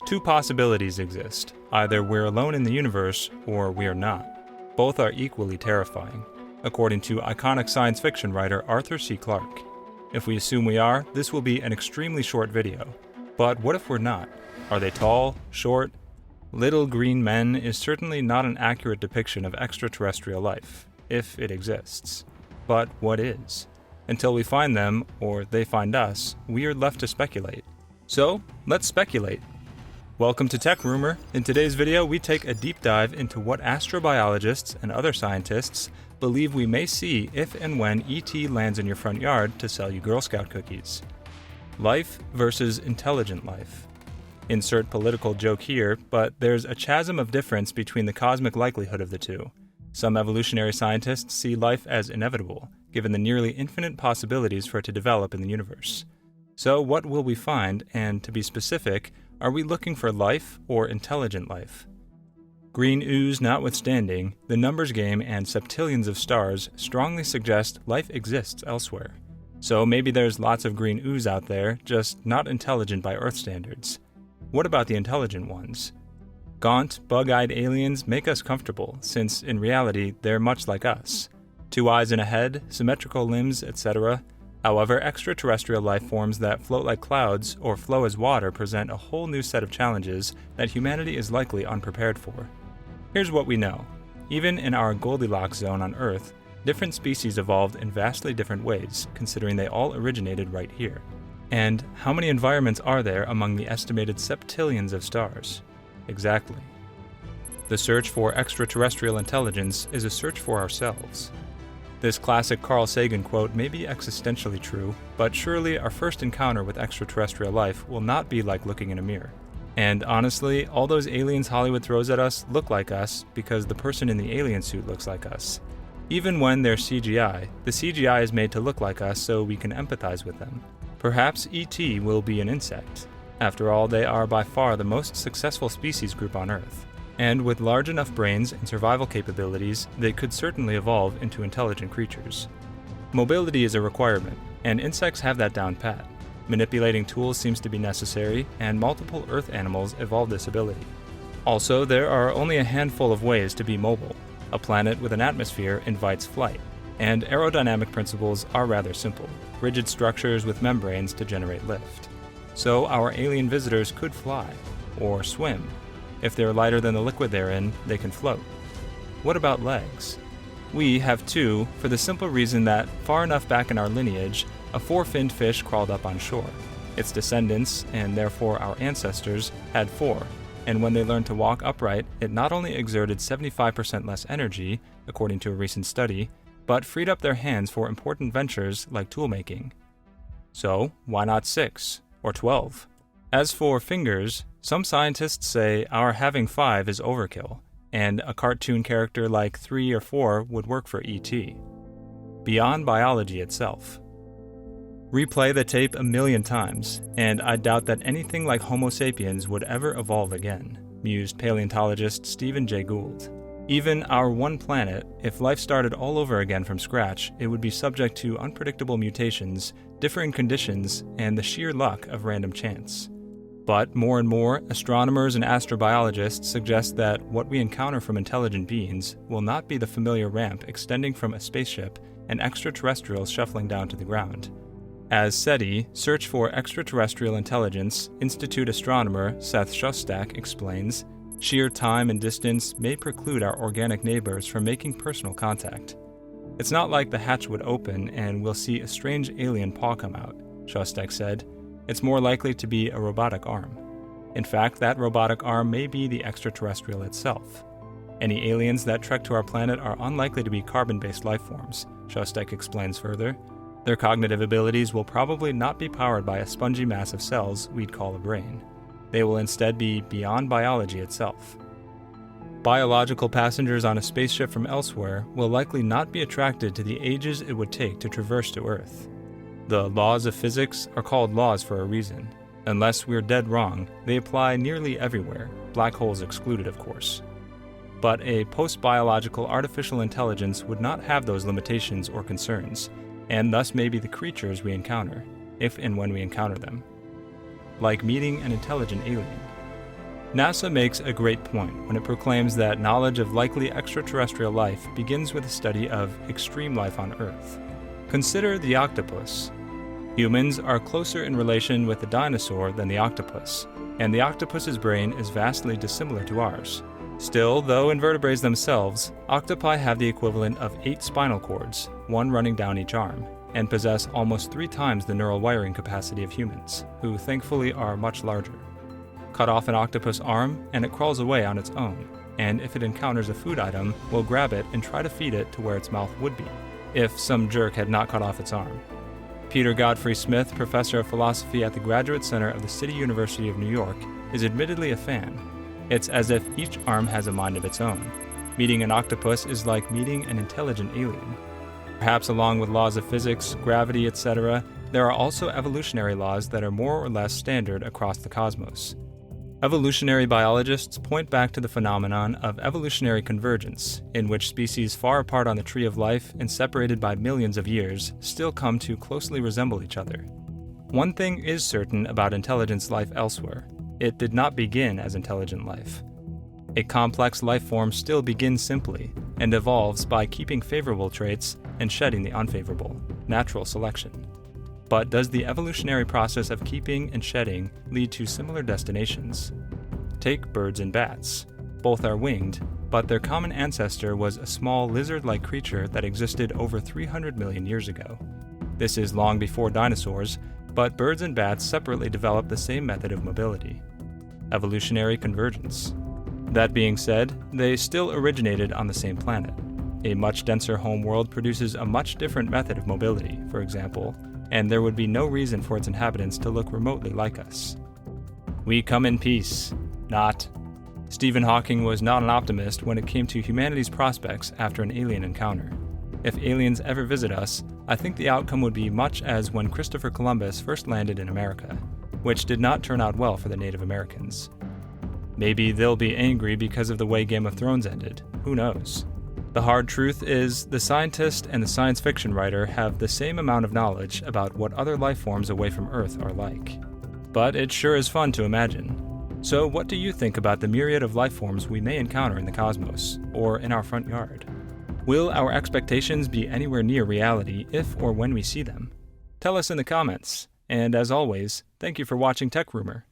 Two possibilities exist. Either we're alone in the universe, or we are not. Both are equally terrifying, according to iconic science fiction writer Arthur C. Clarke. If we assume we are, this will be an extremely short video. But what if we're not? Are they tall, short? Little green men is certainly not an accurate depiction of extraterrestrial life, if it exists. But what is? Until we find them, or they find us, we are left to speculate. So, let's speculate. Welcome to techrumor. In today's video, we take a deep dive into what astrobiologists and other scientists believe we may see if and when ET lands in your front yard to sell you Girl Scout cookies. Life versus intelligent life. Insert political joke here, but there's a chasm of difference between the cosmic likelihood of the two. Some evolutionary scientists see life as inevitable, given the nearly infinite possibilities for it to develop in the universe. So what will we find, and to be specific, are we looking for life or intelligent life? Green ooze notwithstanding, the numbers game and septillions of stars strongly suggest life exists elsewhere. So maybe there's lots of green ooze out there, just not intelligent by Earth standards. What about the intelligent ones? Gaunt, bug-eyed aliens make us comfortable, since in reality they're much like us. 2 eyes and a head, symmetrical limbs, etc. However, extraterrestrial life forms that float like clouds or flow as water present a whole new set of challenges that humanity is likely unprepared for. Here's what we know. Even in our Goldilocks zone on Earth, different species evolved in vastly different ways, considering they all originated right here. And how many environments are there among the estimated septillions of stars? Exactly. The search for extraterrestrial intelligence is a search for ourselves. This classic Carl Sagan quote may be existentially true, but surely our first encounter with extraterrestrial life will not be like looking in a mirror. And honestly, all those aliens Hollywood throws at us look like us because the person in the alien suit looks like us. Even when they're CGI, the CGI is made to look like us so we can empathize with them. Perhaps ET will be an insect. After all, they are by far the most successful species group on Earth. And with large enough brains and survival capabilities, they could certainly evolve into intelligent creatures. Mobility is a requirement, and insects have that down pat. Manipulating tools seems to be necessary, and multiple Earth animals evolve this ability. Also, there are only a handful of ways to be mobile. A planet with an atmosphere invites flight, and aerodynamic principles are rather simple, rigid structures with membranes to generate lift. So our alien visitors could fly, or swim. If they're lighter than the liquid they're in, they can float. What about legs? We have 2 for the simple reason that, far enough back in our lineage, a 4-finned fish crawled up on shore. Its descendants, and therefore our ancestors, had 4, and when they learned to walk upright, it not only exerted 75% less energy, according to a recent study, but freed up their hands for important ventures like tool-making. So, why not 6, or 12? As for fingers, some scientists say our having 5 is overkill, and a cartoon character like 3 or 4 would work for ET. Beyond biology itself. Replay the tape a million times, and I doubt that anything like Homo sapiens would ever evolve again, mused paleontologist Stephen Jay Gould. Even our one planet, if life started all over again from scratch, it would be subject to unpredictable mutations, differing conditions, and the sheer luck of random chance. But more and more, astronomers and astrobiologists suggest that what we encounter from intelligent beings will not be the familiar ramp extending from a spaceship and extraterrestrials shuffling down to the ground. As SETI, Search for Extraterrestrial Intelligence, Institute astronomer Seth Shostak explains, sheer time and distance may preclude our organic neighbors from making personal contact. It's not like the hatch would open and we'll see a strange alien paw come out, Shostak said. It's more likely to be a robotic arm. In fact, that robotic arm may be the extraterrestrial itself. Any aliens that trek to our planet are unlikely to be carbon-based life forms, Shostak explains further. Their cognitive abilities will probably not be powered by a spongy mass of cells we'd call a brain. They will instead be beyond biology itself. Biological passengers on a spaceship from elsewhere will likely not be attracted to the ages it would take to traverse to Earth. The laws of physics are called laws for a reason. Unless we're dead wrong, they apply nearly everywhere, black holes excluded, of course. But a post-biological artificial intelligence would not have those limitations or concerns, and thus may be the creatures we encounter, if and when we encounter them. Like meeting an intelligent alien. NASA makes a great point when it proclaims that knowledge of likely extraterrestrial life begins with a study of extreme life on Earth. Consider the octopus. Humans are closer in relation with the dinosaur than the octopus, and the octopus's brain is vastly dissimilar to ours. Still, though invertebrates themselves, octopi have the equivalent of 8 spinal cords, one running down each arm, and possess almost 3 times the neural wiring capacity of humans, who thankfully are much larger. Cut off an octopus arm, and it crawls away on its own, and if it encounters a food item, will grab it and try to feed it to where its mouth would be, if some jerk had not cut off its arm. Peter Godfrey Smith, professor of philosophy at the Graduate Center of the City University of New York, is admittedly a fan. It's as if each arm has a mind of its own. Meeting an octopus is like meeting an intelligent alien. Perhaps along with laws of physics, gravity, etc., there are also evolutionary laws that are more or less standard across the cosmos. Evolutionary biologists point back to the phenomenon of evolutionary convergence, in which species far apart on the tree of life and separated by millions of years still come to closely resemble each other. One thing is certain about intelligence life elsewhere. It did not begin as intelligent life. A complex life form still begins simply, and evolves by keeping favorable traits and shedding the unfavorable, natural selection. But does the evolutionary process of keeping and shedding lead to similar destinations? Take birds and bats. Both are winged, but their common ancestor was a small lizard-like creature that existed over 300 million years ago. This is long before dinosaurs, but birds and bats separately developed the same method of mobility: evolutionary convergence. That being said, they still originated on the same planet. A much denser home world produces a much different method of mobility, for example, and there would be no reason for its inhabitants to look remotely like us. We come in peace. Not. Stephen Hawking was not an optimist when it came to humanity's prospects after an alien encounter. If aliens ever visit us, I think the outcome would be much as when Christopher Columbus first landed in America, which did not turn out well for the Native Americans. Maybe they'll be angry because of the way Game of Thrones ended. Who knows? The hard truth is, the scientist and the science fiction writer have the same amount of knowledge about what other life forms away from Earth are like. But it sure is fun to imagine. So what do you think about the myriad of life forms we may encounter in the cosmos, or in our front yard? Will our expectations be anywhere near reality if or when we see them? Tell us in the comments. And as always, thank you for watching Tech Rumor.